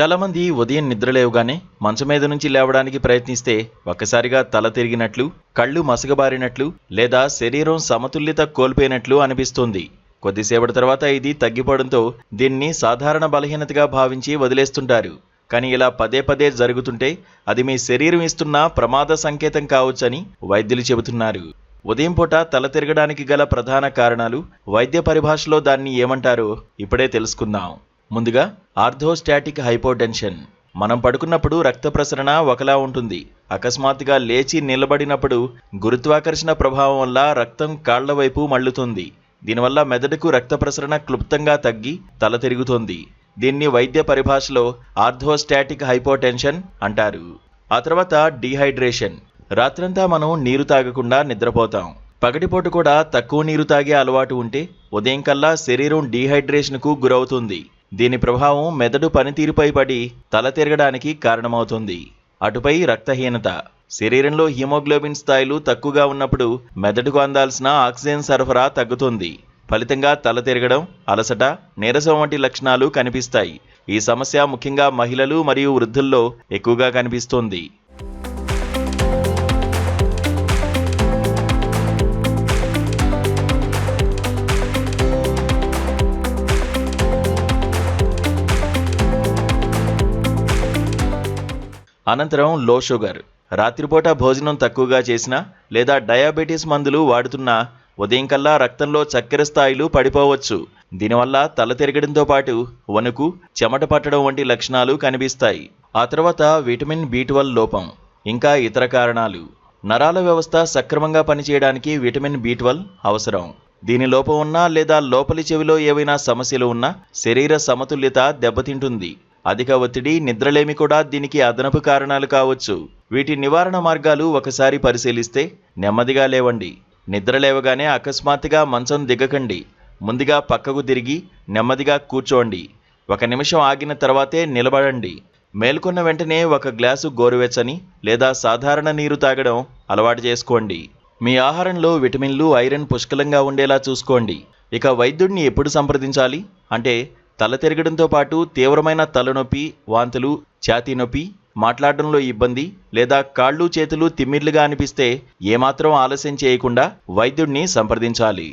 చాలామంది ఉదయం నిద్రలేవగానే మంచం మీద నుంచి లేవడానికి ప్రయత్నిస్తే ఒక్కసారిగా తల తిరిగినట్లు, కళ్ళు మసకబారినట్లు లేదా శరీరం సమతుల్యత కోల్పోయినట్లు అనిపిస్తుంది. కొద్దిసేపటి తర్వాత ఇది తగ్గిపోవడంతో దీన్ని సాధారణ బలహీనతగా భావించి వదిలేస్తుంటారు. కానీ ఇలా పదే పదే జరుగుతుంటే అది మీ శరీరం ఇస్తున్న ప్రమాద సంకేతం కావచ్చని వైద్యులు చెబుతున్నారు. ఉదయం పూట తల తిరగడానికి గల ప్రధాన కారణాలు, వైద్య పరిభాషలో దాన్ని ఏమంటారో ఇప్పుడే తెలుసుకుందాం. ముందుగా ఆర్థోస్టాటిక్ హైపోటెన్షన్. మనం పడుకున్నప్పుడు రక్త ప్రసరణ ఒకలా ఉంటుంది. అకస్మాత్తుగా లేచి నిలబడినప్పుడు గురుత్వాకర్షణ ప్రభావం వల్ల రక్తం కాళ్ల వైపు మళ్లుతుంది. దీనివల్ల మెదడుకు రక్త ప్రసరణ క్లుప్తంగా తగ్గి తల తిరుగుతుంది. దీన్ని వైద్య పరిభాషలో ఆర్థోస్టాటిక్ హైపోటెన్షన్ అంటారు. ఆ తర్వాత డీహైడ్రేషన్. రాత్రంతా మనం నీరు తాగకుండా నిద్రపోతాం. పగటిపూట కూడా తక్కువ నీరు తాగే అలవాటు ఉంటే ఉదయం కల్లా శరీరం డీహైడ్రేషన్కు గురవుతుంది. దీని ప్రభావం మెదడు పనితీరుపై పడి తల తిరగడానికి కారణమవుతుంది. అటుపై రక్తహీనత. శరీరంలో హిమోగ్లోబిన్ స్థాయిలు తక్కువగా ఉన్నప్పుడు మెదడుకు అందాల్సిన ఆక్సిజన్ సరఫరా తగ్గుతుంది. ఫలితంగా తల తిరగడం, అలసట, నీరసం వంటి లక్షణాలు కనిపిస్తాయి. ఈ సమస్య ముఖ్యంగా మహిళలు మరియు వృద్ధుల్లో ఎక్కువగా కనిపిస్తుంది. అనంతరం లో షుగర్. రాత్రిపూట భోజనం తక్కువగా చేసినా లేదా డయాబెటీస్ మందులు వాడుతున్నా ఉదయం కల్లా రక్తంలో చక్కెర స్థాయిలు పడిపోవచ్చు. దీనివల్ల తల తిరగడంతో పాటు వణుకు, చెమట పట్టడం వంటి లక్షణాలు కనిపిస్తాయి. ఆ తర్వాత విటమిన్ B12 లోపం, ఇంకా ఇతర కారణాలు. నరాల వ్యవస్థ సక్రమంగా పనిచేయడానికి విటమిన్ B12 అవసరం. దీని లోపం ఉన్నా లేదా లోపలి చెవిలో ఏవైనా సమస్యలు ఉన్నా శరీర సమతుల్యత దెబ్బతింటుంది. అధిక ఒత్తిడి, నిద్రలేమి కూడా దీనికి అదనపు కారణాలు కావచ్చు. వీటి నివారణ మార్గాలు ఒకసారి పరిశీలిస్తే, నెమ్మదిగా లేవండి. నిద్ర లేవగానే అకస్మాత్తుగా మంచం దిగకండి. ముందుగా పక్కకు తిరిగి నెమ్మదిగా కూర్చోండి. 1 నిమిషం ఆగిన తర్వాతే నిలబడండి. మేల్కొన్న వెంటనే 1 గ్లాసు గోరువెచ్చని లేదా సాధారణ నీరు తాగడం అలవాటు చేసుకోండి. మీ ఆహారంలో విటమిన్లు, ఐరన్ పుష్కలంగా ఉండేలా చూసుకోండి. ఇక వైద్యుడిని ఎప్పుడు సంప్రదించాలి అంటే, తల తిరగడంతో పాటు తీవ్రమైన తలనొప్పి, వాంతులు, ఛాతీ నొప్పి, మాట్లాడడంలో ఇబ్బంది లేదా కాళ్ళు చేతులు తిమ్మిర్లుగా అనిపిస్తే ఏమాత్రం ఆలస్యం చేయకుండా వైద్యుడిని సంప్రదించాలి.